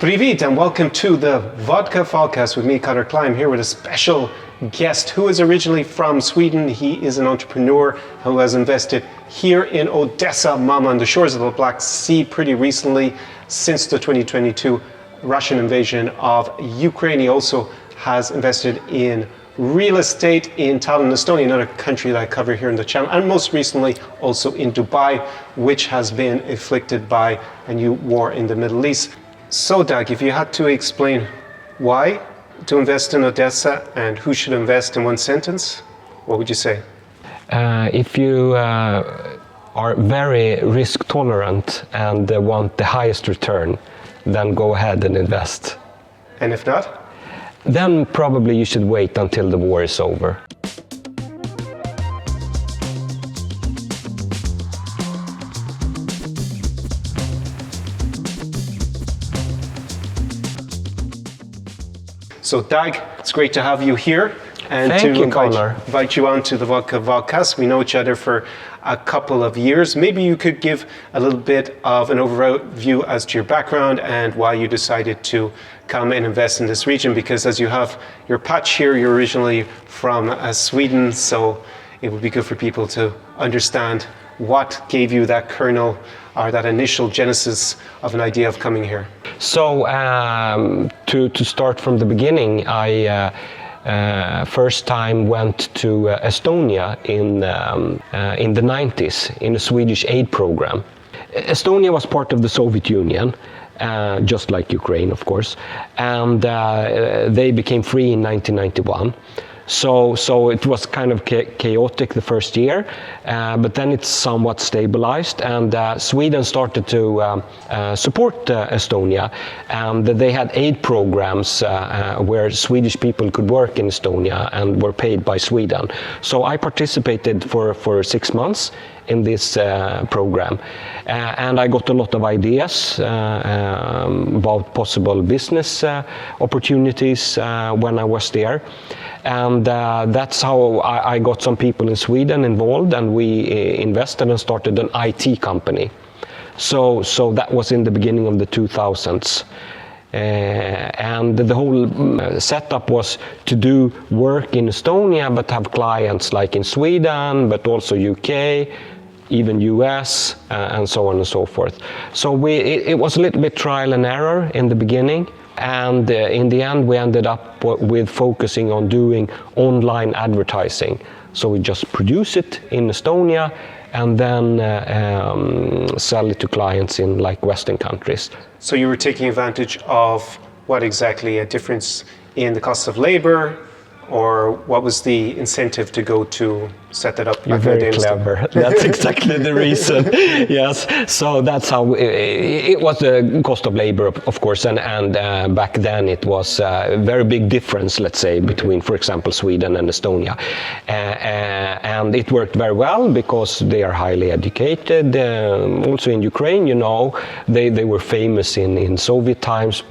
Привit and welcome to the Vodka Podcast with me, Connor Klein, here with a special guest who is originally from Sweden. He is an entrepreneur who has invested here in Odesa, Mama, on the shores of the Black Sea pretty recently since the 2022 Russian invasion of Ukraine. He also has invested in real estate in Tallinn, Estonia, another country that I cover here in the channel, and most recently also in Dubai, which has been afflicted by a new war in the Middle East. So Dag, if you had to explain why to invest in Odesa and who should invest in one sentence, what would you say? If you are very risk tolerant and want the highest return, then go ahead and invest. And if not? Then probably you should wait until the war is over. So Dag, it's great to have you here and Thank to you, Connor. invite you on to the Vodka Podcast. We know each other for a couple of years. Maybe you could give a little bit of an overview as to your background and why you decided to come and invest in this region, because as you have your patch here, you're originally from Sweden, so it would be good for people to understand what gave you that kernel or that initial genesis of an idea of coming here. So to start from the beginning, I first time went to Estonia in the 90s in a Swedish aid program. Estonia was part of the Soviet Union, just like Ukraine, of course, and they became free in 1991. So it was kind of chaotic the first year, but then it's somewhat stabilized, and Sweden started to support Estonia, and they had aid programs where Swedish people could work in Estonia and were paid by Sweden. So I participated for 6 months in this program, and I got a lot of ideas about possible business opportunities when I was there. And that's how I got some people in Sweden involved, and we invested and started an IT company. So that was in the beginning of the 2000s. And the whole setup was to do work in Estonia, but have clients like in Sweden, but also UK, even US, and so on and so forth. So it was a little bit trial and error in the beginning. And in the end, we ended up with focusing on doing online advertising. So we just produce it in Estonia and then sell it to clients in like Western countries. So you were taking advantage of what exactly? A difference in the cost of labor? Or what was the incentive to go to set that up? You're very clever. That's exactly the reason. Yes. So that's how it was the cost of labor, of course, and back then it was a very big difference, let's say, between, for example, Sweden and Estonia, and it worked very well because they are highly educated. Also in Ukraine, you know, they were famous in Soviet times,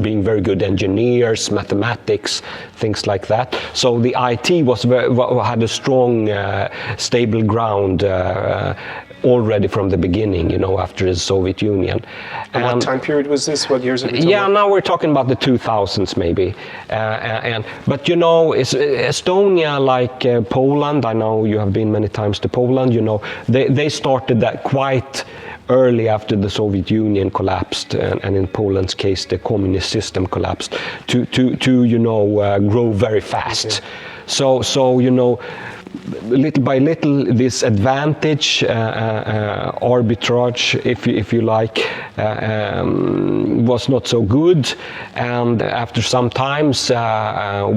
being very good engineers, mathematics, things like that. So the IT had a strong, stable ground already from the beginning, you know, after the Soviet Union. And what time period was this? What years are we talking about? Now we're talking about the 2000s maybe. But you know, Estonia, like Poland, I know you have been many times to Poland, you know, they started that quite early after the Soviet Union collapsed, and in Poland's case, the communist system collapsed, to you know, grow very fast. Okay. So you know, little by little, this advantage, arbitrage, if you like, was not so good. And after some times,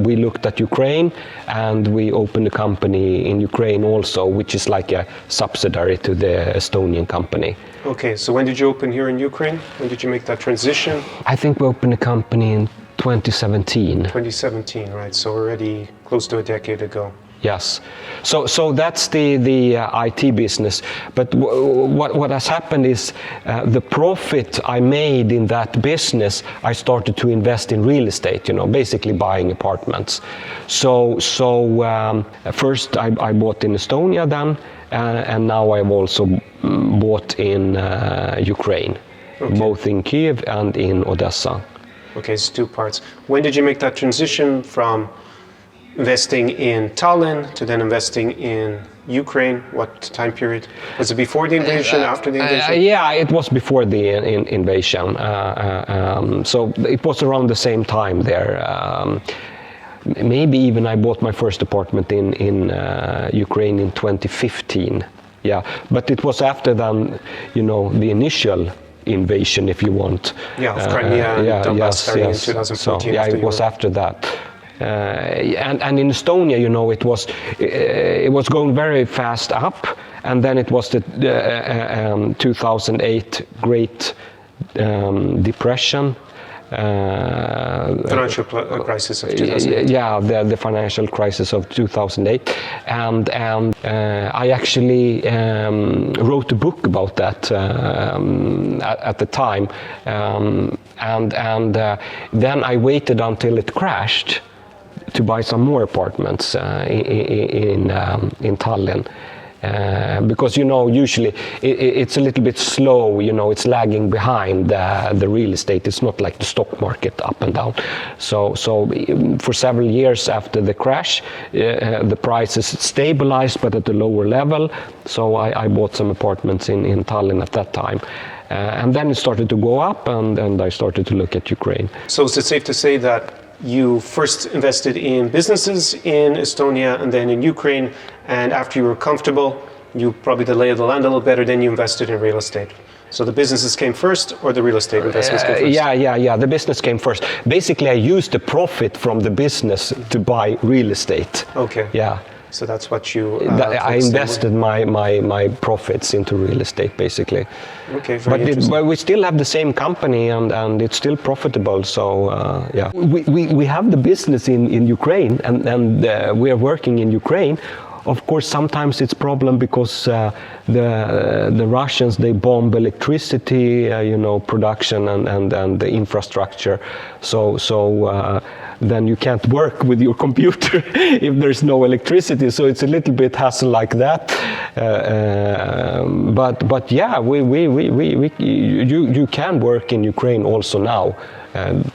we looked at Ukraine, and we opened a company in Ukraine also, which is like a subsidiary to the Estonian company. Okay, so when did you open here in Ukraine? When did you make that transition? I think we opened a company in 2017. 2017, right? So already close to a decade ago. Yes. So that's the IT business. But what has happened is the profit I made in that business, I started to invest in real estate, you know, basically buying apartments. So first I bought in Estonia then, and now I've also bought in Ukraine, okay, both in Kiev and in Odesa. Okay, it's two parts. When did you make that transition from investing in Tallinn to then investing in Ukraine? What time period? Was it before the invasion, after the invasion? Yeah, it was before the invasion. So it was around the same time there. Maybe even I bought my first apartment in Ukraine in 2015. Yeah, but it was after then, the initial invasion, if you want. Yeah, of Crimea and Donbas starting in 2014. So, yeah, it was after that. And in Estonia, it was going very fast up, and then it was the 2008 Great Depression. Financial crisis of 2008. Yeah, the financial crisis of 2008, and I actually wrote a book about that at the time, and then I waited until it crashed to buy some more apartments in Tallinn. Because usually it's a little bit slow, it's lagging behind the real estate. It's not like the stock market up and down. So for several years after the crash, the prices stabilized but at a lower level. So I bought some apartments in Tallinn at that time. And then it started to go up, and I started to look at Ukraine. So is it safe to say that you first invested in businesses in Estonia and then in Ukraine, and after you were comfortable, you probably the lay of the land a little better, then you invested in real estate? So the businesses came first, or the real estate investments came first? Yeah. The business came first. Basically, I used the profit from the business to buy real estate. Okay. Yeah. So that's what you... I invested my profits into real estate, basically. Okay, very interesting. But we still have the same company, and it's still profitable. So yeah, we have the business in Ukraine, and we are working in Ukraine. Of course, sometimes it's problem because the Russians, they bomb electricity, production and the infrastructure. So then you can't work with your computer if there's no electricity. So it's a little bit hassle like that. But yeah, you can work in Ukraine also now.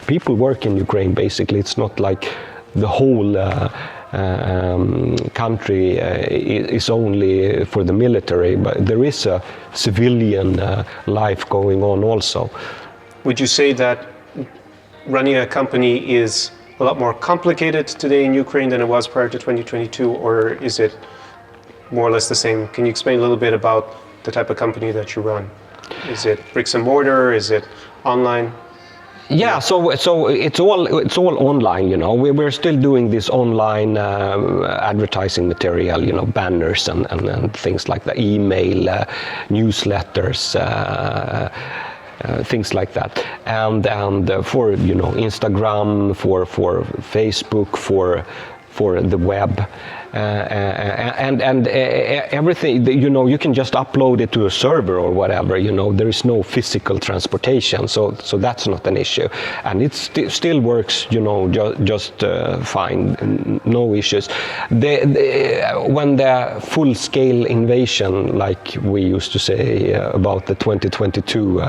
People work in Ukraine basically. It's not like the whole country is only for the military, but there is a civilian life going on also. Would you say that running a company is a lot more complicated today in Ukraine than it was prior to 2022, or is it more or less the same? Can you explain a little bit about the type of company that you run? Is it bricks and mortar? Is it online? Yeah, so it's all online, We're still doing this online advertising material, banners and things like that, email, newsletters, things like that, and for Instagram, for Facebook, for the web. And everything, you can just upload it to a server or whatever, there is no physical transportation, so that's not an issue, and it still works, just fine, no issues. When the full-scale invasion, like we used to say about the 2022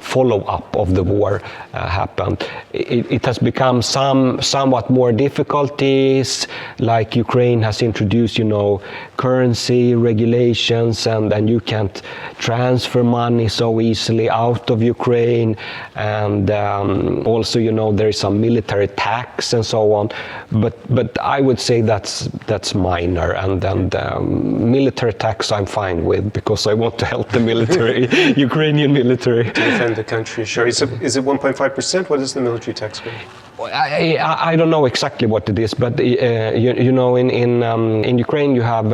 follow-up of the war happened, it has become somewhat more difficulties, like Ukraine has introduced, currency regulations, and you can't transfer money so easily out of Ukraine, and also, there is some military tax and so on, but I would say that's minor, and military tax I'm fine with, because I want to help the military, Ukrainian military. To defend the country, sure. Is it 1.5%? What is the military tax rate? I don't know exactly what it is, but in Ukraine you have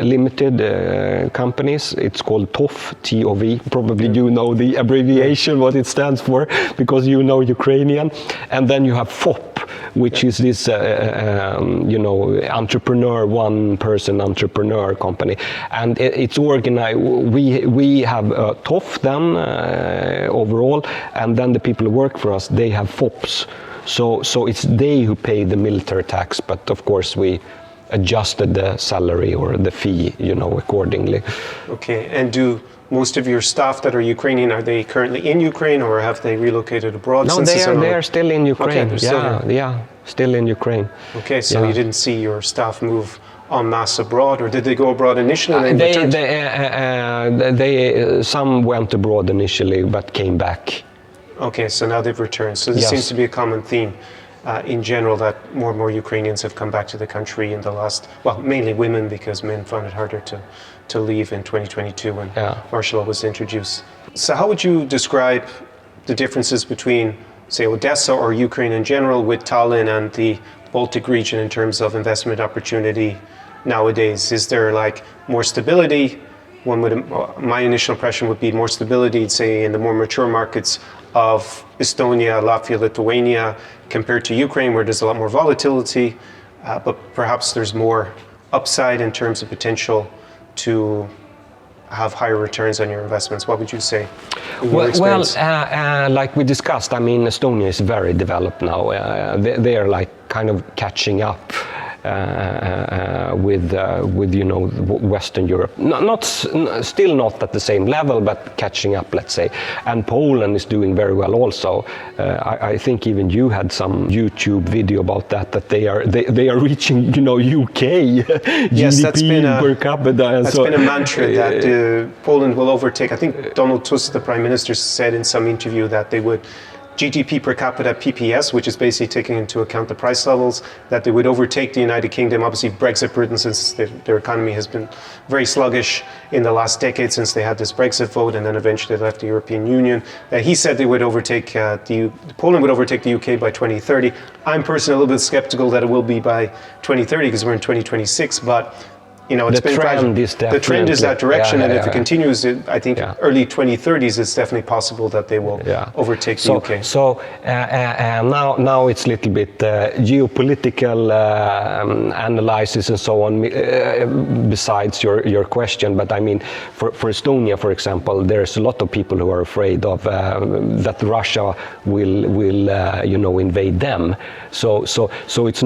limited companies. It's called TOV, T-O-V. Probably you know the abbreviation, what it stands for, because you know Ukrainian. And then you have FOP, which is this entrepreneur, one-person entrepreneur company, and it's organized. We have TOV then overall, and then the people who work for us, they have FOPs. So it's they who pay the military tax, but of course we adjusted the salary or the fee, accordingly. Okay, and do most of your staff that are Ukrainian, are they currently in Ukraine or have they relocated abroad? No, they are still in Ukraine. Okay, still in Ukraine. Okay, so you didn't see your staff move en masse abroad, or did they go abroad initially? Some went abroad initially, but came back. Okay, so now they've returned. So this seems to be a common theme in general, that more and more Ukrainians have come back to the country in the last, well, mainly women, because men found it harder to leave in 2022 when martial law was introduced. So how would you describe the differences between, say, Odessa or Ukraine in general with Tallinn and the Baltic region in terms of investment opportunity nowadays? Is there like more stability? My initial impression would be more stability, say, in the more mature markets of Estonia, Latvia, Lithuania, compared to Ukraine, where there's a lot more volatility, but perhaps there's more upside in terms of potential to have higher returns on your investments. What would you say? Like we discussed, I mean, Estonia is very developed now. They are like kind of catching up with Western Europe. Still not at the same level, but catching up, let's say. And Poland is doing very well also. I think even you had some YouTube video about that they are reaching UK yes, GDP per capita. That's been a mantra that Poland will overtake. I think Donald Tusk, the Prime Minister, said in some interview that they would GDP per capita PPS, which is basically taking into account the price levels, that they would overtake the United Kingdom. Obviously, Brexit Britain, since their economy has been very sluggish in the last decade since they had this Brexit vote and then eventually left the European Union. He said they would overtake Poland would overtake the UK by 2030. I'm personally a little bit skeptical that it will be by 2030 because we're in 2026 , but it's been the trend is that direction, and if it continues, I think early 2030s, it's definitely possible that they will overtake the UK. So now it's a little bit geopolitical analysis and so on. Besides your question, but I mean, for Estonia, for example, there's a lot of people who are afraid of that Russia will invade them. So it's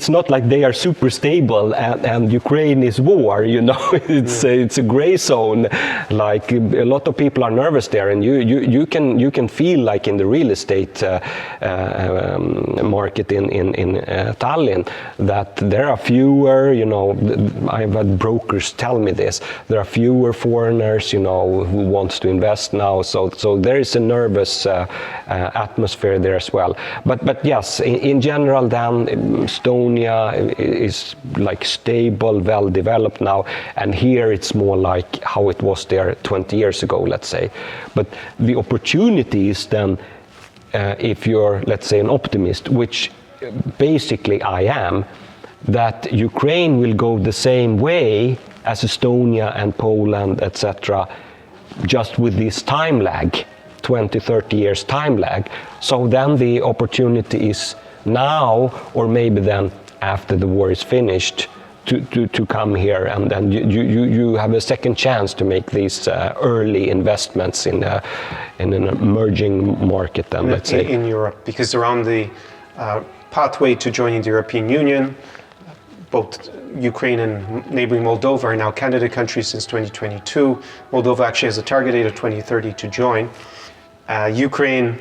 not like they are super stable. And Ukraine is war, it's a gray zone. Like a lot of people are nervous there, and you can feel like in the real estate market in Tallinn that there are fewer. I've had brokers tell me this. There are fewer foreigners, who wants to invest now. So there is a nervous atmosphere there as well. But yes, in general, then Estonia is like stable, well developed now, and here it's more like how it was there 20 years ago, let's say. But the opportunity is then, if you're, let's say, an optimist, which basically I am, that Ukraine will go the same way as Estonia and Poland, etc., just with this time lag, 20, 30 years time lag. So then the opportunity is now, or maybe then after the war is finished, to come here, and then you have a second chance to make these early investments in an emerging market, then, let's say. In Europe, because they're on the pathway to joining the European Union. Both Ukraine and neighboring Moldova are now candidate countries since 2022. Moldova actually has a target date of 2030 to join. Ukraine,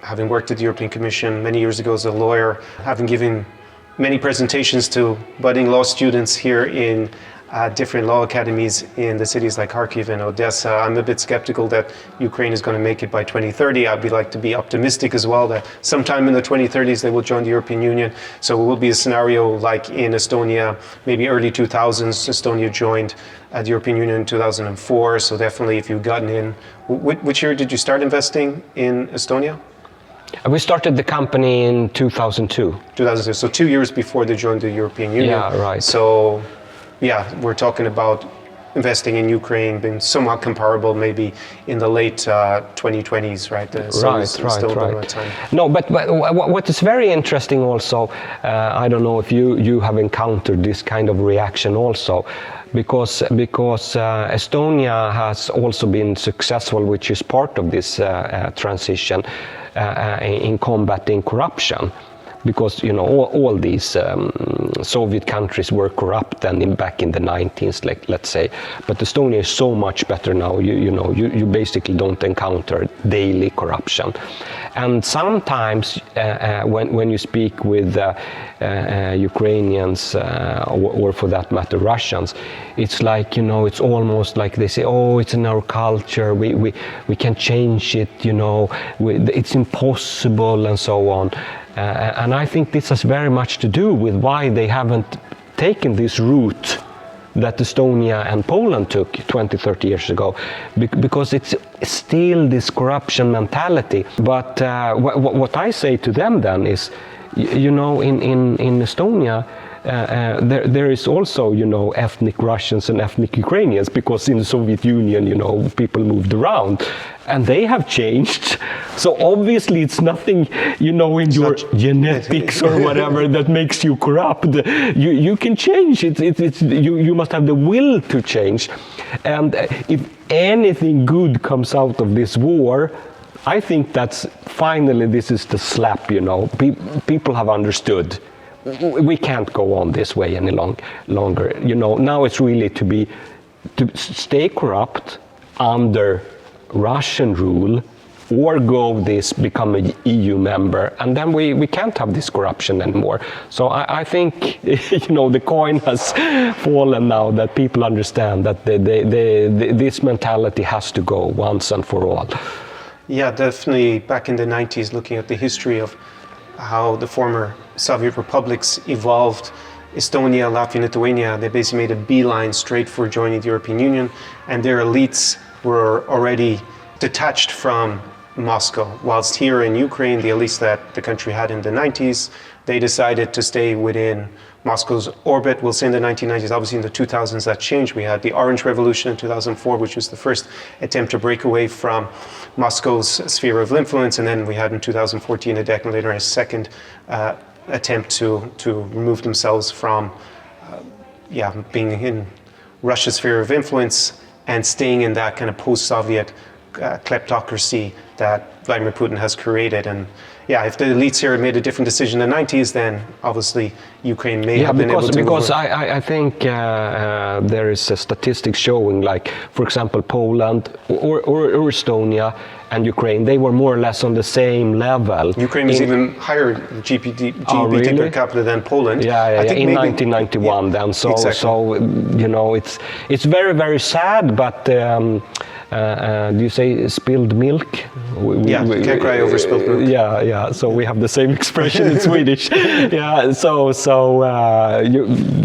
having worked at the European Commission many years ago as a lawyer, having given many presentations to budding law students here in different law academies in the cities like Kharkiv and Odessa. I'm a bit skeptical that Ukraine is going to make it by 2030. I'd like to be optimistic as well that sometime in the 2030s they will join the European Union. So it will be a scenario like in Estonia, maybe early 2000s. Estonia joined the European Union in 2004. So definitely if you've gotten in. Which year did you start investing in Estonia? We started the company in 2002. 2002, so 2 years before they joined the European Union. Yeah, right. So, yeah, we're talking about investing in Ukraine being somewhat comparable maybe in the late 2020s, right? Right. No, but what is very interesting also, I don't know if you have encountered this kind of reaction also, because Estonia has also been successful, which is part of this transition in combating corruption. because all these Soviet countries were corrupt and back in the 90s, let's say. But Estonia is so much better now. You basically don't encounter daily corruption. And sometimes when you speak with Ukrainians or for that matter Russians, it's like it's almost like they say, oh, it's in our culture. We can change it. It's impossible and so on. And I think this has very much to do with why they haven't taken this route that Estonia and Poland took 20, 30 years ago, because it's still this corruption mentality. But what I say to them then is, in Estonia, there is also, ethnic Russians and ethnic Ukrainians, because in the Soviet Union, people moved around, and they have changed. So obviously it's nothing, in your genetics or whatever that makes you corrupt. You can change. You must have the will to change. And if anything good comes out of this war, I think that's finally this is the slap. People have understood. We can't go on this way any longer. Now it's really to stay corrupt under Russian rule, or become an EU member, and then we can't have this corruption anymore. So I think the coin has fallen now, that people understand that this mentality has to go once and for all. Yeah, definitely. Back in the 90s, looking at the history of how the former Soviet republics evolved, Estonia, Latvia, Lithuania, they basically made a beeline straight for joining the European Union, and their elites were already detached from Moscow. Whilst here in Ukraine, the elites that the country had in the 90s, they decided to stay within Moscow's orbit. We'll say in the 1990s, obviously in the 2000s that changed. We had the Orange Revolution in 2004, which was the first attempt to break away from Moscow's sphere of influence. And then we had in 2014, a decade later, a second attempt to remove themselves from being in Russia's sphere of influence and staying in that kind of post-Soviet kleptocracy that Vladimir Putin has created. And if the elites here had made a different decision in the 90s, then obviously Ukraine may have been able to because I think there is a statistic showing, like, for example, Poland or Estonia and Ukraine, they were more or less on the same level. Ukraine was even higher GPT really? per capita than Poland. I think in 1991 then. So, exactly. So it's very, very sad, but do you say spilled milk? You can't cry over spilled milk. Yeah. So we have the same expression in Swedish.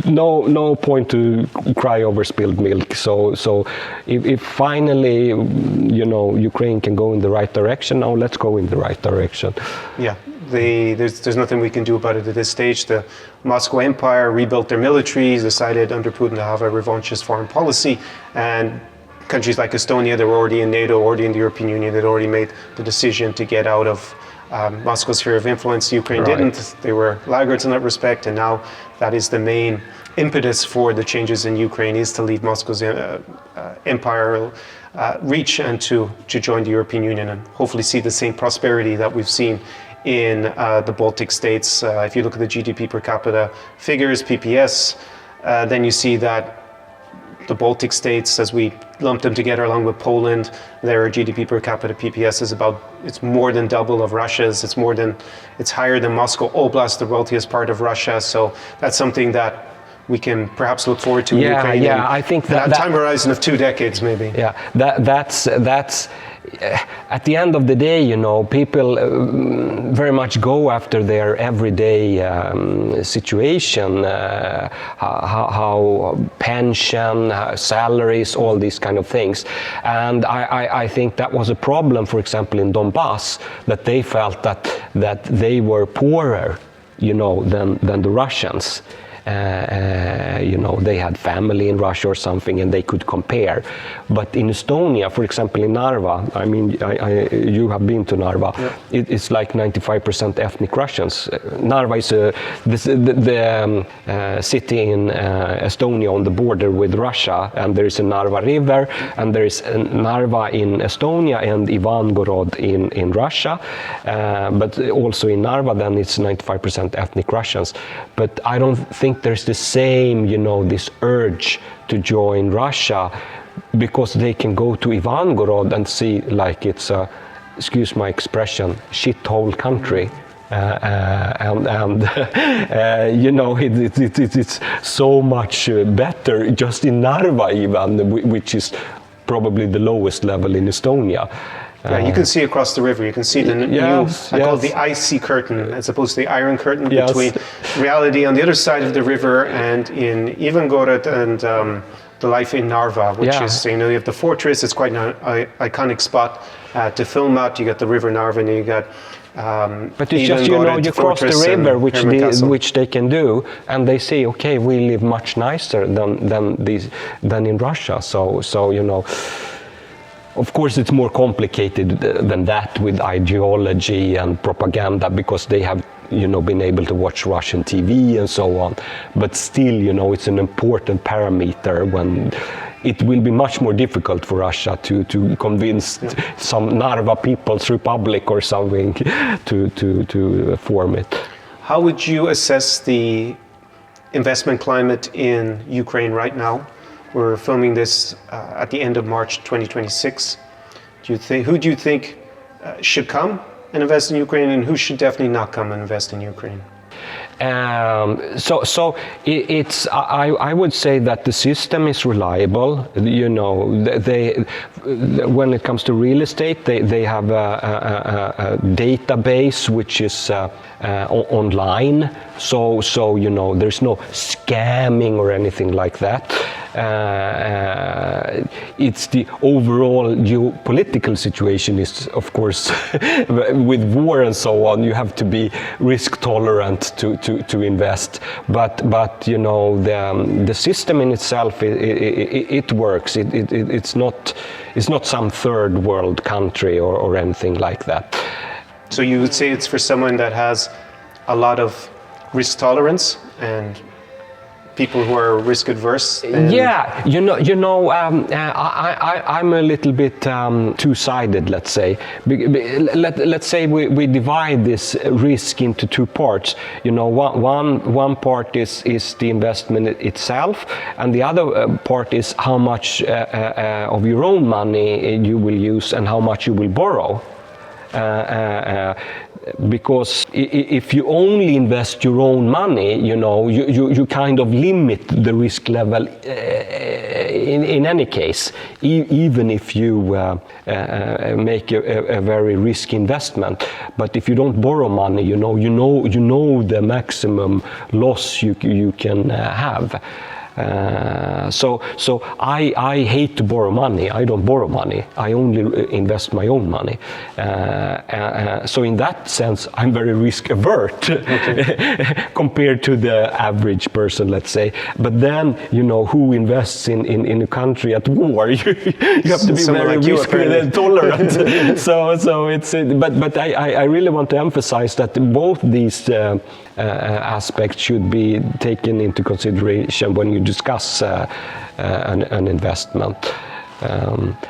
No point to cry over spilled milk. So if finally, Ukraine can go in the right direction, now let's go in the right direction. Yeah. There's nothing we can do about it at this stage. The Moscow Empire rebuilt their militaries, decided under Putin to have a revanchist foreign policy, and countries like Estonia, they were already in NATO, already in the European Union, they'd already made the decision to get out of Moscow's sphere of influence. Ukraine didn't. They were laggards in that respect, and now that is the main impetus for the changes in Ukraine, is to leave Moscow's empire reach and to join the European Union and hopefully see the same prosperity that we've seen in the Baltic states. If you look at the GDP per capita figures, PPS, then you see that the Baltic states, as we lump them together along with Poland, their GDP per capita PPS is it's more than double of Russia's. It's higher than Moscow Oblast, the wealthiest part of Russia. So that's something that we can perhaps look forward to in Ukraine. I think that time horizon of 2 decades, maybe. Yeah, that's at the end of the day, people very much go after their everyday situation, how pension, salaries, all these kind of things. And I think that was a problem, for example, in Donbas, that they felt that they were poorer, than the Russians. they had family in Russia or something, and they could compare. But in Estonia, for example, in Narva, I mean, you have been to Narva. Yeah. It's like 95% ethnic Russians. Narva is the city in Estonia on the border with Russia, and there is a Narva river, and there is Narva in Estonia and Ivangorod in Russia, but also in Narva then it's 95% ethnic Russians. But I don't think there's the same, this urge to join Russia, because they can go to Ivangorod and see like it's a, excuse my expression, shithole country. It's so much better just in Narva even, which is probably the lowest level in Estonia. Yeah, you can see across the river. You can see the I call it the icy curtain, as opposed to the iron curtain between reality on the other side of the river and in Ivangorod and the life in Narva, which is, you have the fortress. It's quite an iconic spot to film at. You got the river Narva, and you got. But it's just, you cross the river, which they can do, and they say, okay, we live much nicer than in Russia. So of course, it's more complicated than that with ideology and propaganda, because they have, been able to watch Russian TV and so on. But still, it's an important parameter when it will be much more difficult for Russia to convince some Narva People's Republic or something to form it. How would you assess the investment climate in Ukraine right now? We're filming this at the end of March 2026. Who do you think should come and invest in Ukraine, and who should definitely not come and invest in Ukraine? It's I would say that the system is reliable. They when it comes to real estate, they have a database which is online. So there's no scamming or anything like that. It's the overall geopolitical situation is, of course, with war and so on, you have to be risk tolerant to invest. But the system in itself, it works. It's not some third world country or anything like that. So you would say it's for someone that has a lot of risk tolerance and people who are risk adverse? Yeah, I'm a little bit two-sided, let's say. Let's say we divide this risk into two parts. One part is the investment itself, and the other part is how much of your own money you will use and how much you will borrow. Because if you only invest your own money, you kind of limit the risk level in any case, even if you make a very risky investment. But if you don't borrow money, you know the maximum loss you can have. So I hate to borrow money. I don't borrow money. I only invest my own money. So in that sense, I'm very risk avert compared to the average person, let's say. But then, who invests in a country at war? You have to be very risk tolerant. So it's. But I really want to emphasize that both these aspects should be taken into consideration when you discuss an investment.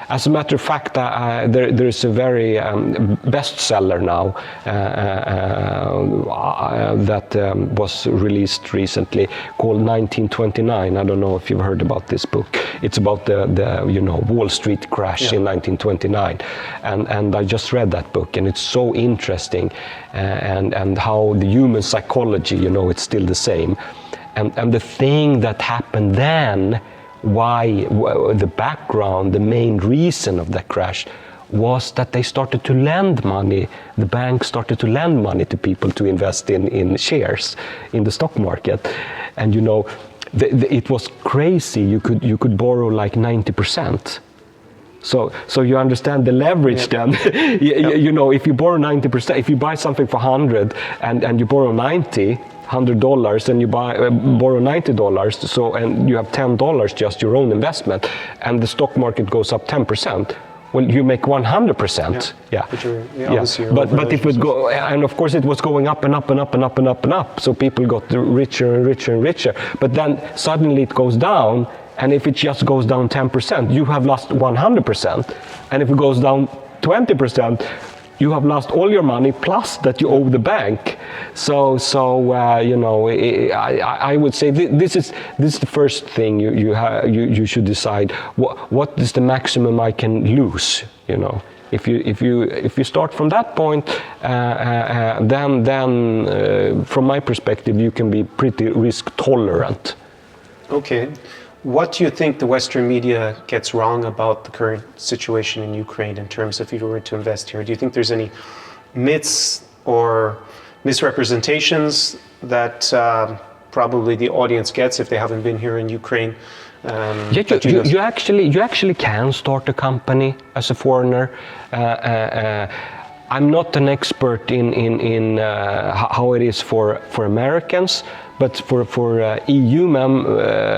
As a matter of fact, there is a very bestseller now that was released recently called 1929. I don't know if you've heard about this book. It's about the Wall Street crash in 1929, and I just read that book, and it's so interesting, and how the human psychology, it's still the same, and the thing that happened then. Why the background, the main reason of that crash was that they started to lend money. The bank started to lend money to people to invest in shares in the stock market, and it was crazy. You could borrow like 90%. So you understand the leverage then. If you borrow 90%, if you buy something for 100 and you borrow 90. $100 and you borrow $90, so and you have $10 just your own investment, and the stock market goes up 10%. Well, you make 100%. Yeah. But if it go, and of course it was going up and up and up and up and up and up, so people got richer and richer and richer. But then suddenly it goes down, and if it just goes down 10%, you have lost 100%. And if it goes down 20%, you have lost all your money plus that you owe the bank. So you know, I would say this is the first thing you should decide. What is the maximum I can lose? You know, if you start from that point, then from my perspective, you can be pretty risk tolerant. Okay. What do you think the Western media gets wrong about the current situation in Ukraine in terms of if you were to invest here? Do you think there's any myths or misrepresentations that probably the audience gets if they haven't been here in Ukraine? You actually can start a company as a foreigner. I'm not an expert in how it is for Americans, but for EU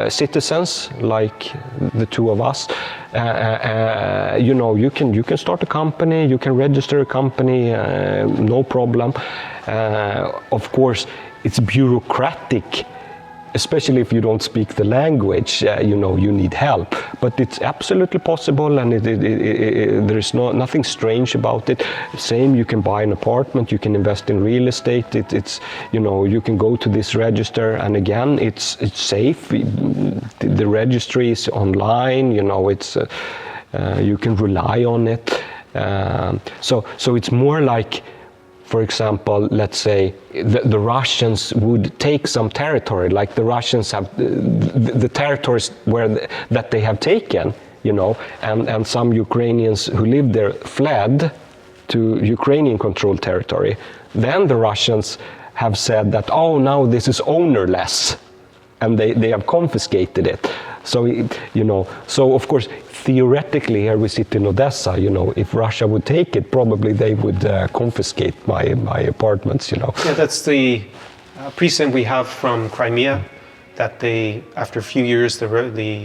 citizens like the two of us, you know, you can start a company, you can register a company, no problem. Of course, it's bureaucratic, especially if you don't speak the language, you know, you need help. But it's absolutely possible, and there is nothing strange about it. Same, you can buy an apartment, you can invest in real estate. It's you know, you can go to this register, and again, it's safe. The registry is online. You know, it's you can rely on it. So it's more like, for example, let's say the Russians would take some territory, like the Russians have the territories that they have taken, you know, and some Ukrainians who lived there fled to Ukrainian controlled territory. Then the Russians have said that, oh, now this is ownerless, and they have confiscated it. So, you know, so of course, theoretically, here we sit in Odessa, you know, if Russia would take it, probably they would confiscate my apartments, you know. Yeah, that's the precedent we have from Crimea, that they, after a few years, the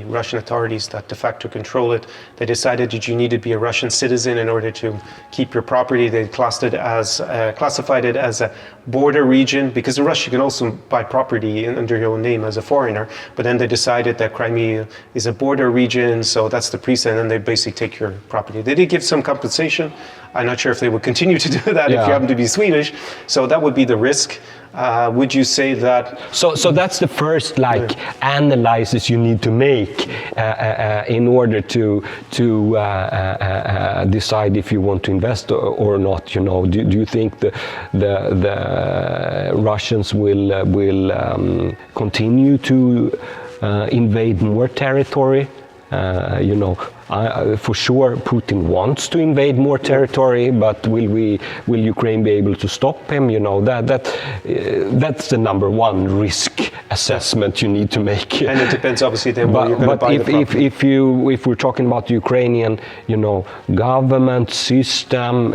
Russian authorities that de facto control it, they decided that you needed to be a Russian citizen in order to keep your property. They classified it as a border region, because in Russia you can also buy property under your own name as a foreigner, but then they decided that Crimea is a border region, so that's the precedent, and they basically take your property. They did give some compensation. I'm not sure if they would continue to do that if you happen to be Swedish, so that would be the risk. Would you say that? So that's the first analysis you need to make in order to decide if you want to invest or not. You know, do you think the Russians will continue to invade more territory? You know, for sure Putin wants to invade more territory, but will Ukraine be able to stop him? You know, that's the number one risk assessment you need to make. And it depends obviously then where you're going to buy the property. If we're talking about the Ukrainian, you know, government system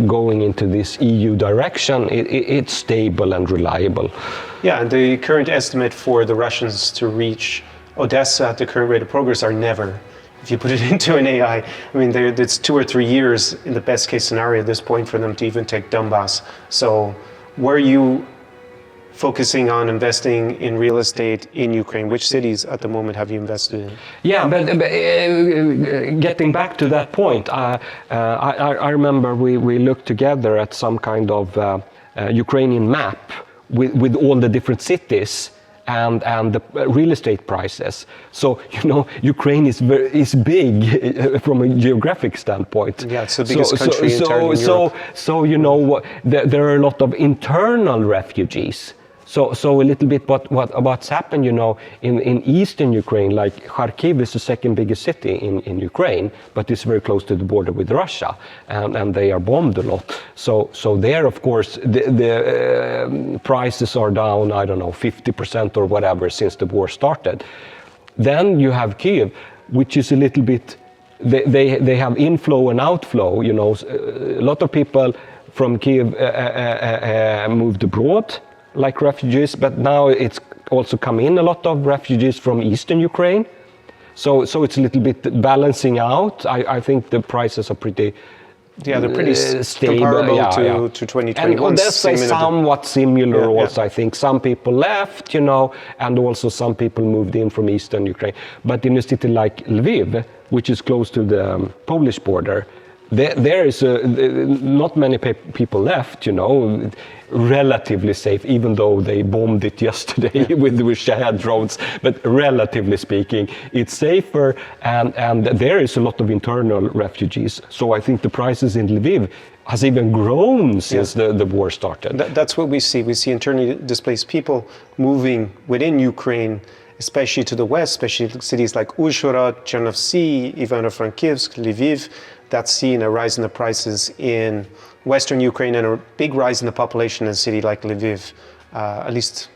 going into this EU direction, it's stable and reliable. Yeah, and the current estimate for the Russians to reach Odessa at the current rate of progress are never. If you put it into an AI, I mean, it's 2 or 3 years in the best case scenario at this point for them to even take Donbas. So were you focusing on investing in real estate in Ukraine? Which cities at the moment have you invested in? Yeah, but getting back to that point, I remember we looked together at some kind of Ukrainian map with all the different cities and the real estate prices. So, you know, Ukraine is big from a geographic standpoint. Yeah, it's the biggest country in Europe. So, you know, there are a lot of internal refugees. So a little bit what's happened, you know, in eastern Ukraine, like Kharkiv is the second biggest city in Ukraine, but it's very close to the border with Russia, and they are bombed a lot. So there, of course, the prices are down, I don't know, 50% or whatever since the war started. Then you have Kyiv, which is a little bit, they have inflow and outflow, you know, a lot of people from Kyiv moved abroad. like refugees, but now it's also come in a lot of refugees from Eastern Ukraine. So it's a little bit balancing out. I think the prices are pretty they're pretty stable. comparable to 2021. And Odessa is somewhat similar also, I think. Some people left, and also some people moved in from Eastern Ukraine. But in a city like Lviv, which is close to the Polish border, there is not many people left, relatively safe, even though they bombed it yesterday with Shahed drones. But relatively speaking, it's safer, and there is a lot of internal refugees. So I think the prices in Lviv has even grown since the war started. That's what we see. We see internally displaced people moving within Ukraine, especially to the west, especially cities like Uzhhorod, Chernovtsi, Ivano-Frankivsk, Lviv. That's seen a rise in the prices in western Ukraine and a big rise in the population in a city like Lviv, at least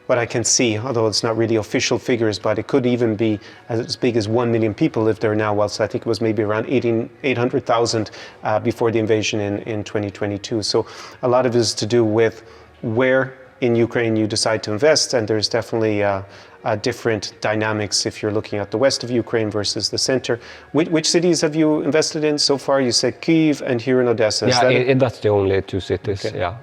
what I can see, although it's not really official figures, but it could even be as big as 1 million people live there now, whilst I think it was maybe around 800,000 before the invasion in 2022. So a lot of it is to do with where in Ukraine you decide to invest, and there's definitely different dynamics if you're looking at the west of Ukraine versus the center. Which cities have you invested in so far? You said Kyiv and here in Odessa. That's the only two cities. Okay. Yeah.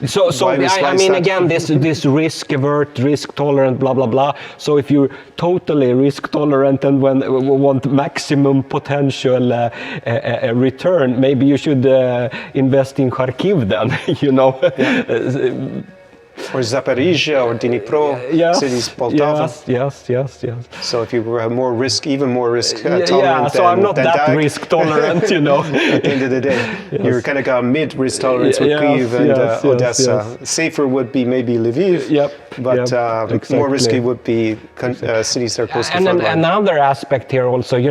So I mean, again, this risk avert, risk tolerant, blah blah blah. So if you're totally risk tolerant and want maximum potential return, maybe you should invest in Kharkiv then. Or Zaporizhia or Dnipro, cities, Poltava. Yes. So if you were even more risk tolerant, so I'm not that risk tolerant, At the end of the day, you're kind of got mid-risk tolerance with Kyiv and Odessa. Safer would be maybe Lviv, but exactly. More risky would be cities that are close to front line. Another aspect here also, they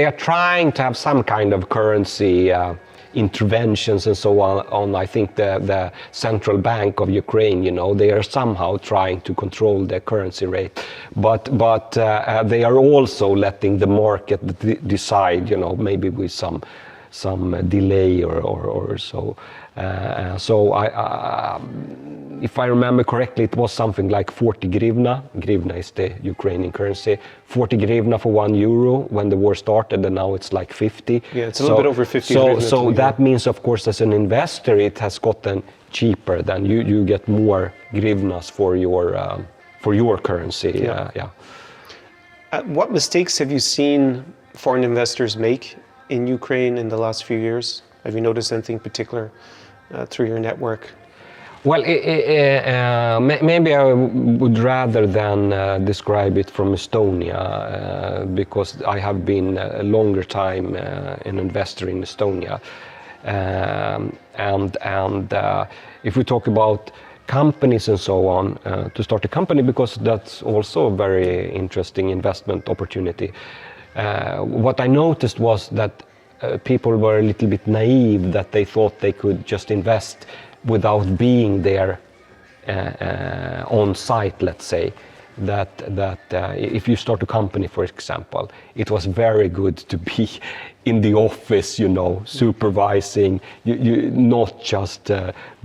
are trying to have some kind of currency interventions and so on. I think the Central Bank of Ukraine, they are somehow trying to control the currency rate, but they are also letting the market decide, maybe with some delay or so. So if I remember correctly, it was something like 40 grivna. Grivna is the Ukrainian currency. 40 grivna for €1 when the war started, and now it's like 50. Yeah, it's a little bit over 50. So that means, of course, as an investor, it has gotten cheaper. Then you get more grivnas for your currency. What mistakes have you seen foreign investors make in Ukraine in the last few years? Have you noticed anything particular through your network? Well, maybe I would rather than describe it from Estonia, because I have been a longer time an investor in Estonia. And if we talk about companies and so on, to start a company, because that's also a very interesting investment opportunity. What I noticed was that people were a little bit naive, that they thought they could just invest without being there on site, let's say. That if you start a company, for example, it was very good to be in the office, supervising, you not just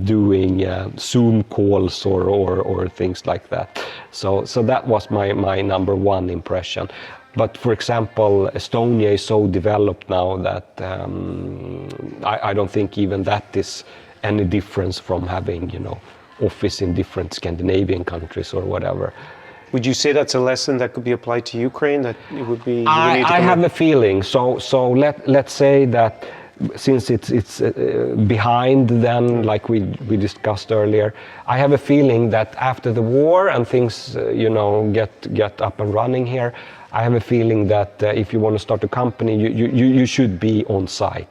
doing Zoom calls or things like that. So that was my number one impression. But for example, Estonia is so developed now that I don't think even that is any difference from having, office in different Scandinavian countries or whatever. Would you say that's a lesson that could be applied to Ukraine? That it would be. I have a feeling. So let's say that since it's behind then, like we discussed earlier, I have a feeling that after the war and things get up and running here, I have a feeling that if you want to start a company, you should be on site,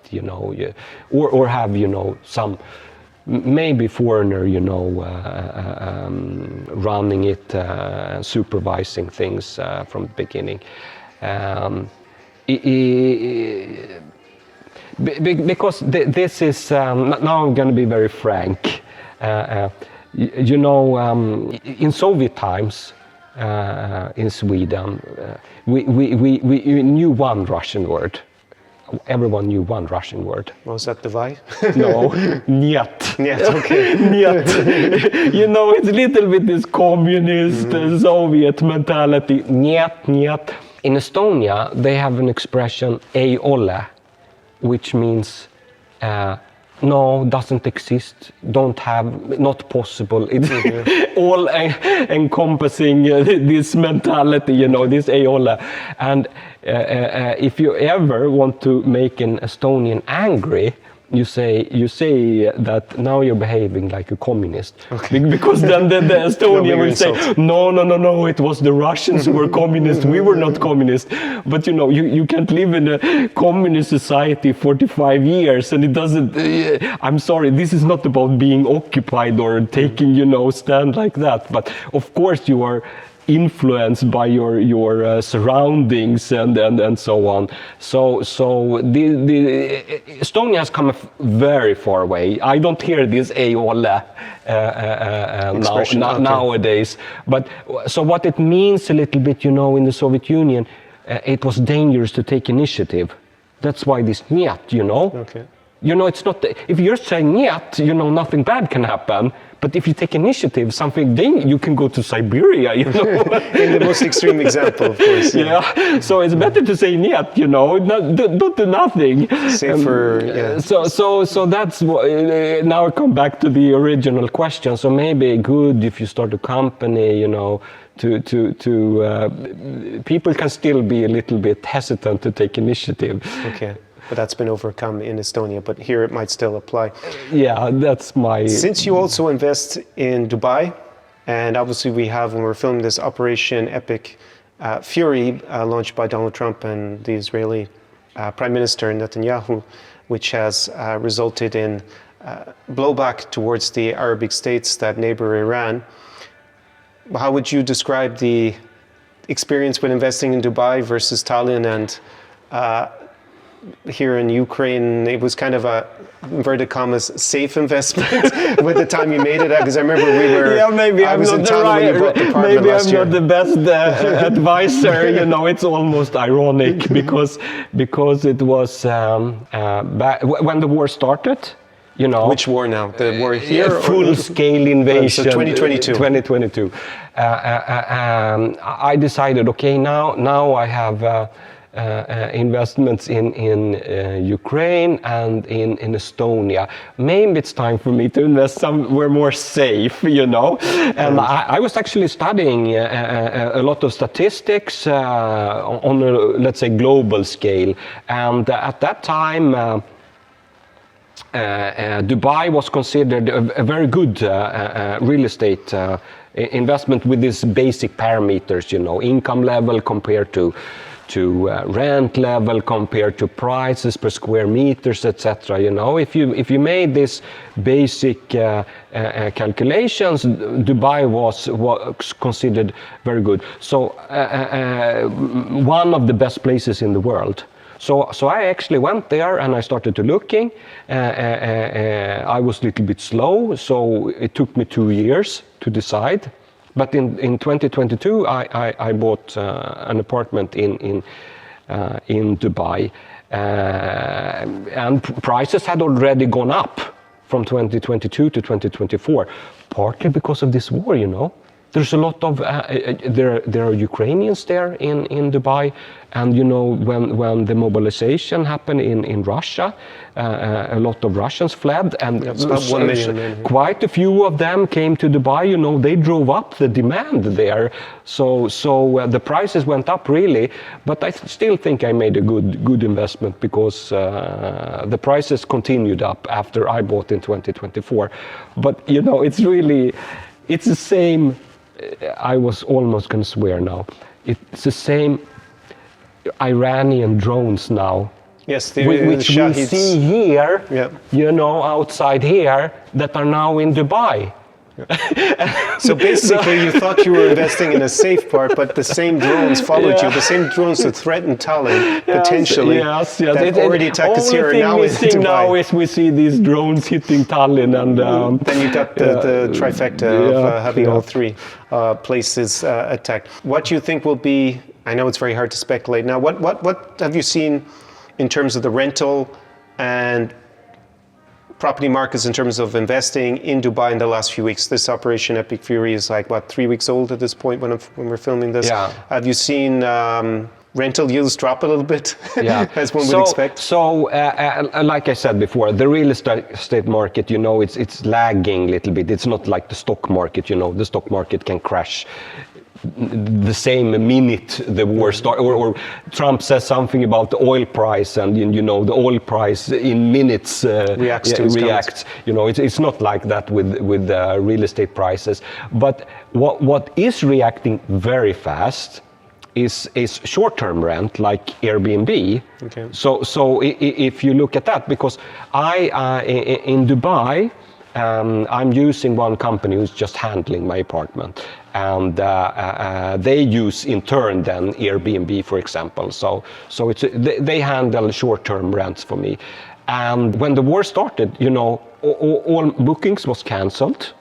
or have some maybe foreigner, running it, supervising things from the beginning. Because this is now I'm going to be very frank. In Soviet times. In Sweden, we knew one Russian word, everyone knew one Russian word. Was that Divide? No, niet. Yes, okay. Niet. You know, it's a little bit this communist, Soviet mentality. Niet, niet. In Estonia, they have an expression, ei ole, which means no, doesn't exist, don't have, not possible. It's all encompassing this mentality, you know, this ei ole. And if you ever want to make an Estonian angry, you say that now you're behaving like a communist. Okay. Because then the Estonian will say, no, it was the Russians who were communist, we were not communist. But you know, you can't live in a communist society 45 years and it doesn't, I'm sorry, this is not about being occupied or taking, you know, stand like that. But of course you are influenced by your surroundings and so on. So the Estonia has come very far away. I don't hear this ei ole nowadays. But so what it means a little bit, you know, in the Soviet Union, it was dangerous to take initiative. That's why this niet, you know. Okay. You know, it's not. If you're saying niet, you know, nothing bad can happen. But if you take initiative, then you can go to Siberia, you know. In the most extreme example, of course. Yeah. So it's better to say niet, you know, don't do nothing. Safer, yeah. So that's what, now I come back to the original question. So maybe good if you start a company, you know, people can still be a little bit hesitant to take initiative. Okay. But that's been overcome in Estonia, but here it might still apply. Yeah, that's my... Since you also invest in Dubai, and obviously we have, when we're filming this, Operation Epic Fury, launched by Donald Trump and the Israeli Prime Minister Netanyahu, which has resulted in blowback towards the Arabic states that neighbor Iran. How would you describe the experience when investing in Dubai versus Tallinn and here in Ukraine? It was kind of a, inverted commas, safe investment with the time you made it? Because I remember we were, yeah, maybe I was in Tallinn when you bought the apartment maybe last year. I'm not the best advisor, you know, it's almost ironic because it was when the war started, you know. Which war now? The war here? Full-scale invasion. So 2022. 2022. I decided, okay, now I have investments in Ukraine and in Estonia. Maybe it's time for me to invest somewhere more safe, you know. And I was actually studying a lot of statistics on a, let's say, global scale. And at that time, Dubai was considered a very good real estate investment with these basic parameters, you know, income level compared to rent level, compared to prices per square meters, etc. You know, if you made this basic calculations, Dubai was considered very good. So one of the best places in the world. So I actually went there and I started to looking. I was a little bit slow, so it took me 2 years to decide. But in 2022, I bought an apartment in Dubai, and prices had already gone up from 2022 to 2024, partly because of this war, you know. There's a lot of there are Ukrainians there in Dubai, and you know when the mobilization happened in Russia, a lot of Russians fled, and about 1 million. Quite a few of them came to Dubai. You know, they drove up the demand there, so the prices went up really. But I still think I made a good investment because the prices continued up after I bought in 2024. But you know, it's the same. I was almost going to swear now. It's the same Iranian drones now. Yes, which we see here, yeah. You know, outside here, that are now in Dubai. Yeah. So basically, you thought you were investing in a safe part, but the same drones followed you. The same drones that threatened Tallinn potentially. Yes. That already attacked us here and now in Dubai. Now is we see these drones hitting Tallinn, and then you got the trifecta of having all three places attacked. What do you think will be? I know it's very hard to speculate now. What have you seen in terms of the rental and property markets in terms of investing in Dubai in the last few weeks? This Operation Epic Fury is like, what, 3 weeks old at this point when we're filming this? Yeah. Have you seen rental yields drop a little bit, as one would expect? So, like I said before, the real estate market, you know, it's lagging a little bit. It's not like the stock market, you know. The stock market can crash the same minute the war starts, or Trump says something about the oil price, and you know the oil price in minutes reacts. You know, it's not like that with real estate prices. But what is reacting very fast is short-term rent, like Airbnb. Okay. So if you look at that, because in Dubai, I'm using one company who's just handling my apartment, and they use in turn then Airbnb, for example. So they handle short-term rents for me. And when the war started, you know, all bookings was cancelled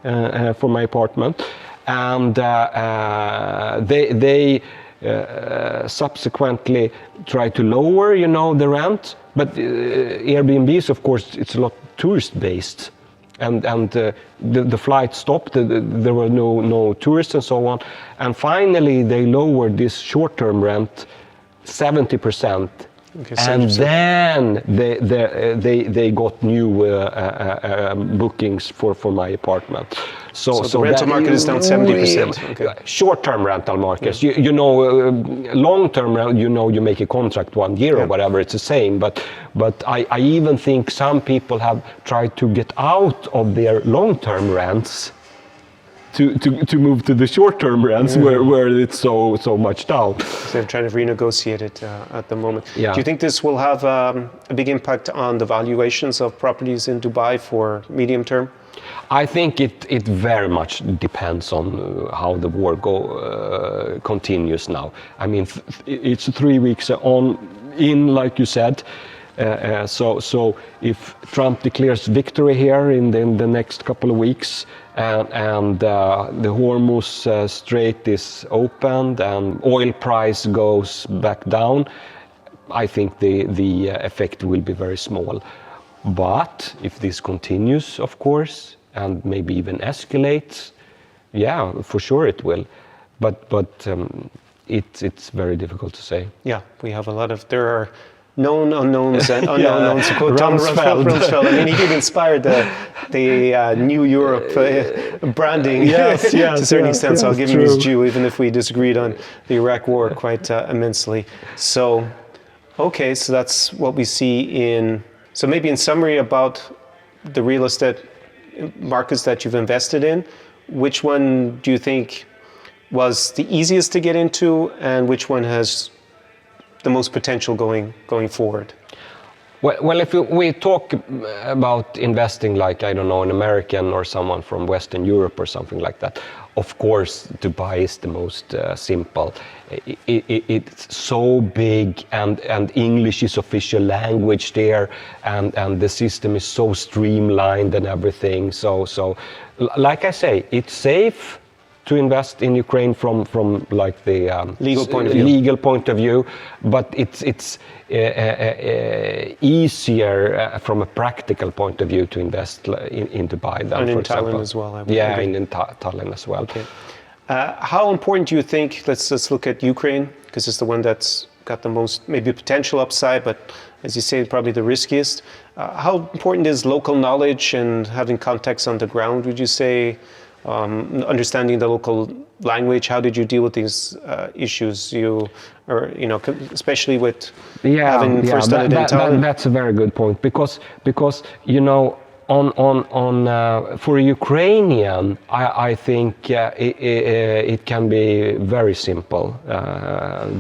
for my apartment, and they subsequently tried to lower, you know, the rent. But Airbnbs, of course, it's a lot tourist-based. And the flight stopped, there were no tourists and so on. And finally, they lowered this short-term rent 70%. Okay, and then they got new bookings for my apartment. So the rental market is down 70%. Okay. Short-term rental markets. Yeah. You know, long-term, you know, you make a contract 1 year or whatever, it's the same. But I even think some people have tried to get out of their long-term rents to move to the short-term rents where it's so much down. So they're trying to renegotiate it at the moment. Yeah. Do you think this will have a big impact on the valuations of properties in Dubai for medium term? I think it very much depends on how the war continues now. I mean, it's 3 weeks in, like you said. So if Trump declares victory here in the next couple of weeks, and the Hormuz Strait is opened and oil price goes back down, I think the effect will be very small. But if this continues, of course, and maybe even escalates, yeah, for sure it will. But it's very difficult to say. Yeah, we have there are known unknowns and unknown unknowns. To quote Tom Rumsfeld. I mean, he did inspire the new Europe branding to a certain extent. So I'll give him his due, even if we disagreed on the Iraq War quite immensely. So, okay, so that's what we see in. So maybe in summary about the real estate markets that you've invested in, which one do you think was the easiest to get into, and which one has the most potential going forward? Well, if we talk about investing, like, I don't know, an American or someone from Western Europe or something like that, of course, Dubai is the most simple. It's so big, and English is official language there, and the system is so streamlined and everything. So like I say, it's safe to invest in Ukraine from like the legal point of view, but it's easier from a practical point of view to invest in Dubai than, and for in example. Tallinn as well. And in Tallinn as well. Okay. How important do you think? Let's look at Ukraine, because it's the one that's got the most maybe potential upside, but as you say, probably the riskiest. How important is local knowledge and having contacts on the ground? Would you say? Understanding the local language, how did you deal with these issues? Especially with having first studied in Tallinn. That's a very good point, because you know, for a Ukrainian, I think it can be very simple.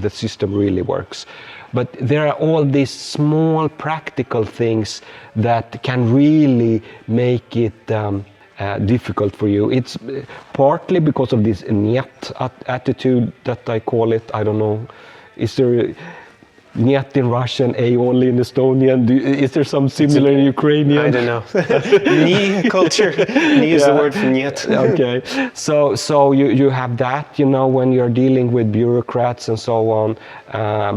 The system really works. But there are all these small practical things that can really make it difficult for you. It's partly because of this net attitude that I call it. I don't know. Niet in Russian, A only in Estonian. Is there some similar in Ukrainian? I don't know. Ni culture. Ni is the word for niet. Okay, so you have that, you know, when you're dealing with bureaucrats and so on,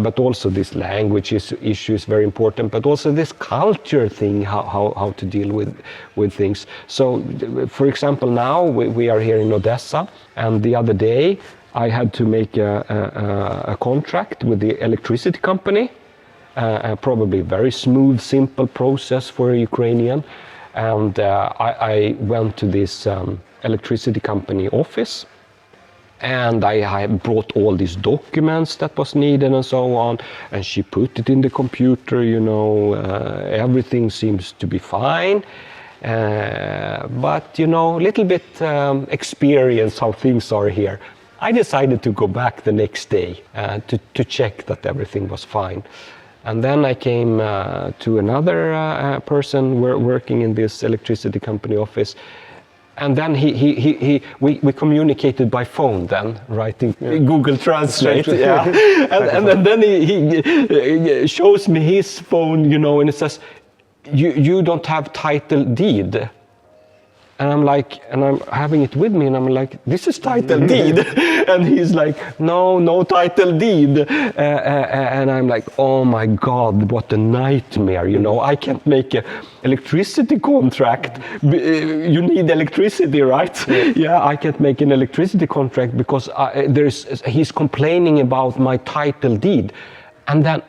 but also this language issue is very important, but also this culture thing, how to deal with things. So, for example, now we are here in Odesa, and the other day I had to make a contract with the electricity company, probably a very smooth, simple process for a Ukrainian. And I went to this electricity company office, and I brought all these documents that was needed and so on, and she put it in the computer, you know, everything seems to be fine. But, you know, a little bit experience how things are here. I decided to go back the next day to check that everything was fine. And then I came to another person working in this electricity company office. And then we communicated by phone then, writing Google Translate. Yeah. and then he shows me his phone, you know, and it says, you don't have title deed. And I'm like, and I'm having it with me, and I'm like, this is title deed. And he's like, no title deed. And I'm like, oh my God, what a nightmare, you know. I can't make an electricity contract. You need electricity, right? Yeah, I can't make an electricity contract because he's complaining about my title deed. And then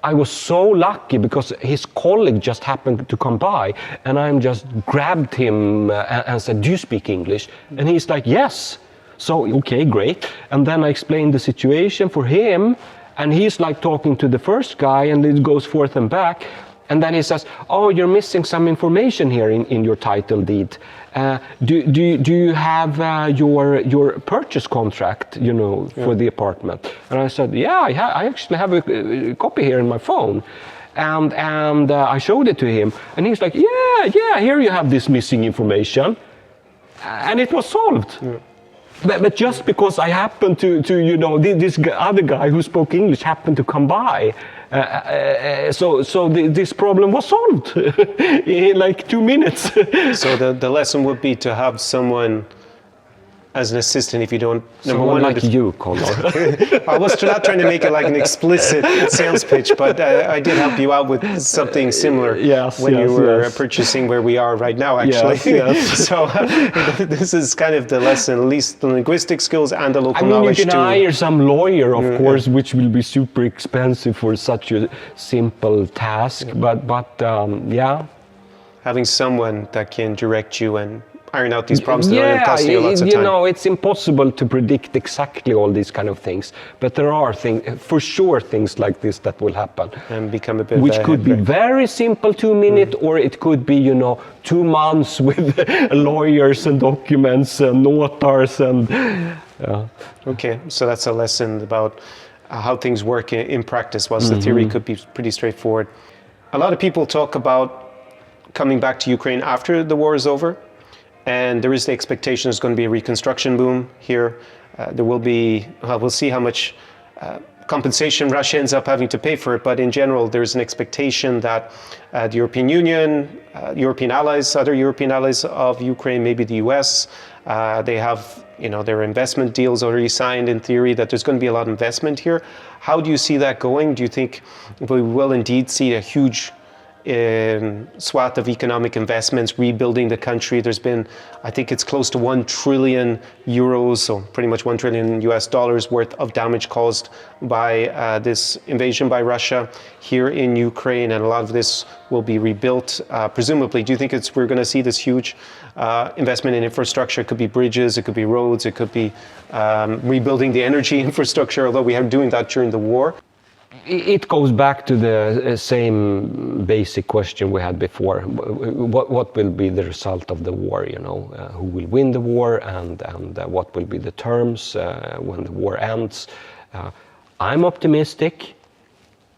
I was so lucky because his colleague just happened to come by, and I just grabbed him and said, do you speak English? And he's like, yes. So, okay, great. And then I explained the situation for him, and he's like talking to the first guy, and it goes forth and back. And then he says, oh, you're missing some information here in your title deed. Do you have your purchase contract, you know, for the apartment? And I said, yeah, I actually have a copy here in my phone. And I showed it to him. And he's like, yeah, here you have this missing information. And it was solved. Yeah. But just because I happened to you know, this other guy who spoke English happened to come by, so this problem was solved in like 2 minutes. So the lesson would be to have someone as an assistant if you don't. Someone like you, Connor. I was not trying to make it like an explicit sales pitch, but I did help you out with something similar when you were purchasing where we are right now, actually. Yes. So this is kind of the lesson, at least the linguistic skills and the local knowledge too. You can hire some lawyer, of course, which will be super expensive for such a simple task, but yeah. Having someone that can direct you and iron out these problems that are costing you lots of time. You know, it's impossible to predict exactly all these kind of things, but there are things, for sure, things like this that will happen. And become a bit which could be very simple 2 minutes, or it could be, you know, 2 months with lawyers and documents and notars and... Okay, so that's a lesson about how things work in practice, whilst the theory could be pretty straightforward. A lot of people talk about coming back to Ukraine after the war is over. And there is the expectation there's going to be a reconstruction boom here. There will be, we'll see how much compensation Russia ends up having to pay for it, but in general, there's an expectation that the European Union, European allies, other European allies of Ukraine, maybe the US, they have, you know, their investment deals already signed in theory, that there's going to be a lot of investment here. How do you see that going? Do you think we will indeed see a huge swath of economic investments, rebuilding the country? There's been, I think it's close to 1 trillion euros, so pretty much $1 trillion US worth of damage caused by this invasion by Russia here in Ukraine, and a lot of this will be rebuilt, presumably. Do you think we're going to see this huge investment in infrastructure? It could be bridges, it could be roads, it could be rebuilding the energy infrastructure, although we are doing that during the war. It goes back to the same basic question we had before. What will be the result of the war? You know, who will win the war, and what will be the terms when the war ends? I'm optimistic,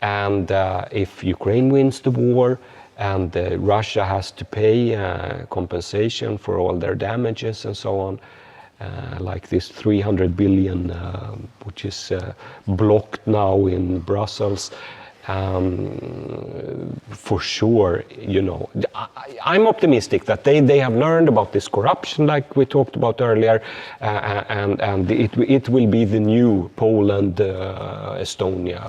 and if Ukraine wins the war and Russia has to pay compensation for all their damages and so on, like this 300 billion, which is blocked now in Brussels, For sure, you know, I'm optimistic that they have learned about this corruption, like we talked about earlier, and it will be the new Poland, Estonia,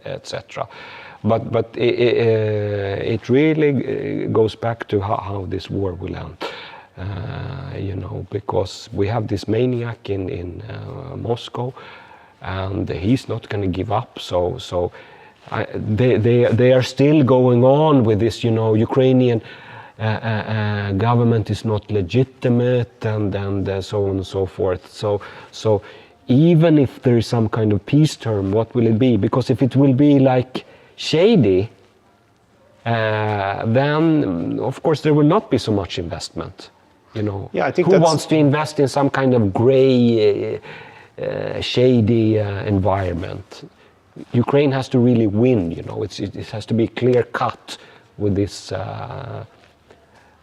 etc. But it really goes back to how this war will end. You know, because we have this maniac in Moscow, and he's not going to give up. So they are still going on with this. You know, Ukrainian government is not legitimate, and so on and so forth. So even if there is some kind of peace term, what will it be? Because if it will be like shady, then of course there will not be so much investment. You know, yeah, I think who wants to invest in some kind of gray, shady environment? Ukraine has to really win. You know, it has to be clear cut with this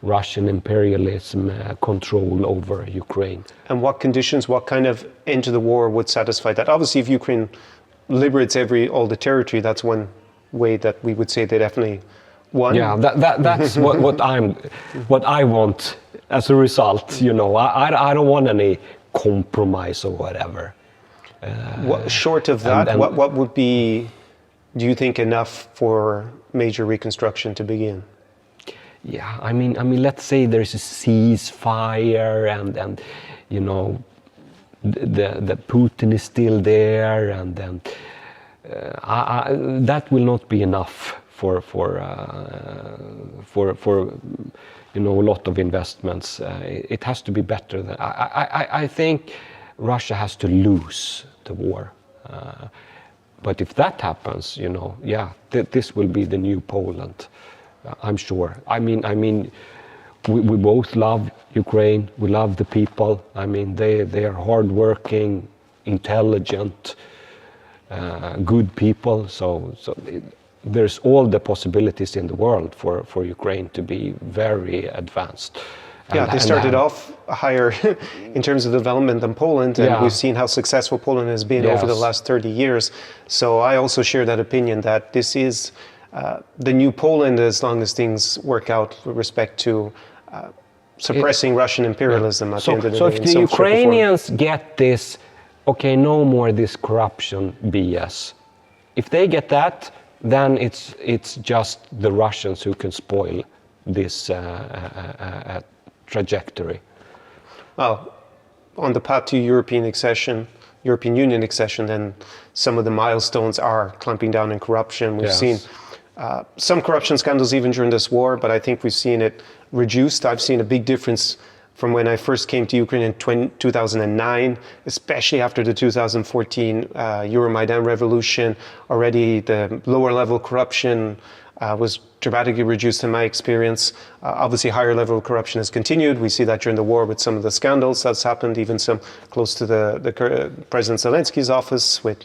Russian imperialism control over Ukraine. And what conditions, what kind of end to the war would satisfy that? Obviously, if Ukraine liberates all the territory, that's one way that we would say they definitely won. Yeah, that's what I want as a result. You know, I don't want any compromise or whatever. Short of that, what would be, do you think, enough for major reconstruction to begin? Yeah, I mean, let's say there's a ceasefire, and you know, the Putin is still there, and then that will not be enough for you know, a lot of investments. It has to be better than I think Russia has to lose the war. But if that happens, you know, yeah, this will be the new Poland. I'm sure. I mean, we both love Ukraine. We love the people. I mean, they are hardworking, intelligent, good people. So there's all the possibilities in the world for Ukraine to be very advanced. Yeah, they started off higher in terms of development than Poland, and we've seen how successful Poland has been over the last 30 years. So I also share that opinion that this is the new Poland, as long as things work out with respect to suppressing Russian imperialism at the end of the day. So if the Ukrainians get this, okay, no more this corruption BS. If they get that, then it's just the Russians who can spoil this trajectory. Well, on the path to European Union accession, then some of the milestones are clamping down on corruption. We've seen some corruption scandals even during this war, but I think we've seen it reduced. I've seen a big difference from when I first came to Ukraine in 2009, especially after the 2014 Euromaidan revolution. Already the lower level corruption was dramatically reduced in my experience. Obviously, higher level of corruption has continued. We see that during the war with some of the scandals that's happened, even some close to the President Zelensky's office, with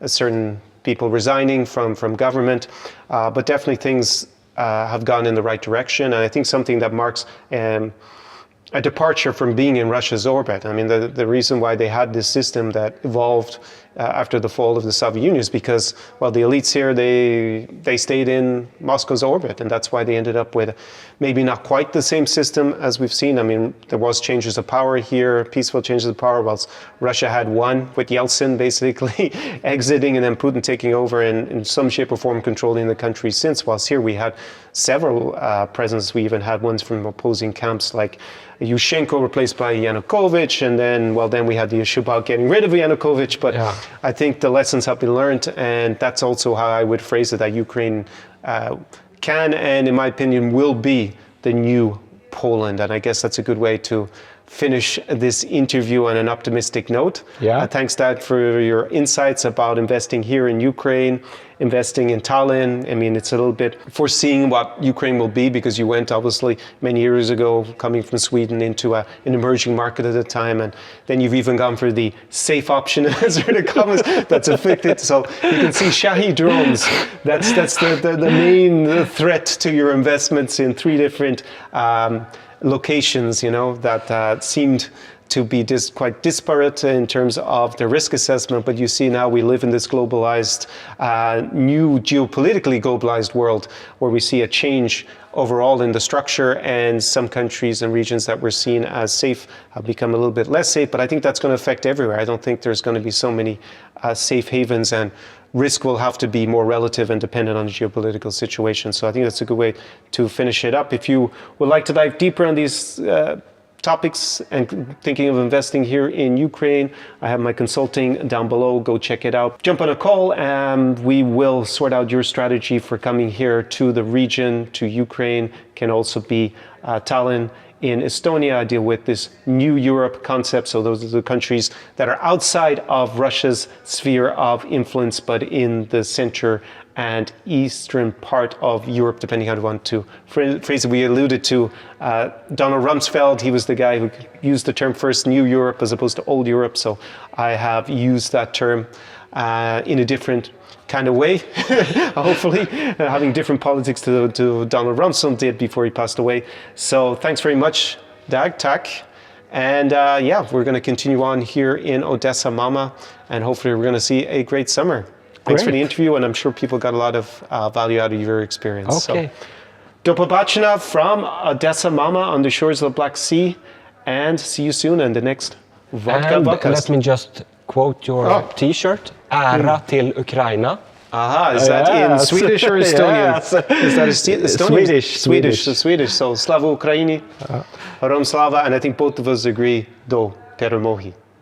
certain people resigning from government. But definitely things have gone in the right direction. And I think something that marks a departure from being in Russia's orbit. I mean, the reason why they had this system that evolved after the fall of the Soviet Union is because, well, the elites here, they stayed in Moscow's orbit, and that's why they ended up with maybe not quite the same system as we've seen. I mean, there was changes of power here, peaceful changes of power, whilst Russia had one, with Yeltsin basically exiting and then Putin taking over and in some shape or form controlling the country since, whilst here we had several presidents. We even had ones from opposing camps like Yushchenko replaced by Yanukovych, and then we had the issue about getting rid of Yanukovych. But I think the lessons have been learned, and that's also how I would phrase it, that Ukraine can, and in my opinion, will be the new Poland. And I guess that's a good way to finish this interview on an optimistic note. Thanks, Dad, for your insights about investing here in Ukraine, investing in Tallinn. I mean, it's a little bit foreseeing what Ukraine will be, because you went obviously many years ago, coming from Sweden, into an emerging market at the time, and then you've even gone for the safe option, as are the comments, that's affected. So you can see Shahi drones. That's the main threat to your investments in three different locations, you know, that seemed to be quite disparate in terms of the risk assessment, but you see now we live in this globalized, new geopolitically globalized world where we see a change overall in the structure, and some countries and regions that were seen as safe have become a little bit less safe, but I think that's going to affect everywhere. I don't think there's going to be so many safe havens, and risk will have to be more relative and dependent on the geopolitical situation. So I think that's a good way to finish it up. If you would like to dive deeper on these topics and thinking of investing here in Ukraine, I have my consulting down below. Go check it out. Jump on a call and we will sort out your strategy for coming here to the region, to Ukraine. Can also be Tallinn in Estonia. I deal with this new Europe concept. So those are the countries that are outside of Russia's sphere of influence, but in the center and eastern part of Europe, depending how you want to phrase it. We alluded to Donald Rumsfeld. He was the guy who used the term first, New Europe, as opposed to Old Europe. So I have used that term in a different kind of way, hopefully, having different politics to Donald Rumsfeld did before he passed away. So thanks very much, Dag, tak. And yeah, we're going to continue on here in Odesa Mama, and hopefully we're going to see a great summer. Thanks for the interview, and I'm sure people got a lot of value out of your experience. Okay. So, do pobачення from Odesa Mama on the shores of the Black Sea, and see you soon in the next Vodka And Vodcast. let me just quote your T-shirt. Ära till Ukraina. Aha, is that in Swedish or Estonian? Yes. Is that Estonian? Swedish. Swedish. So Slava Ukraini, Rom Slava, and I think both of us agree, do peremóhy.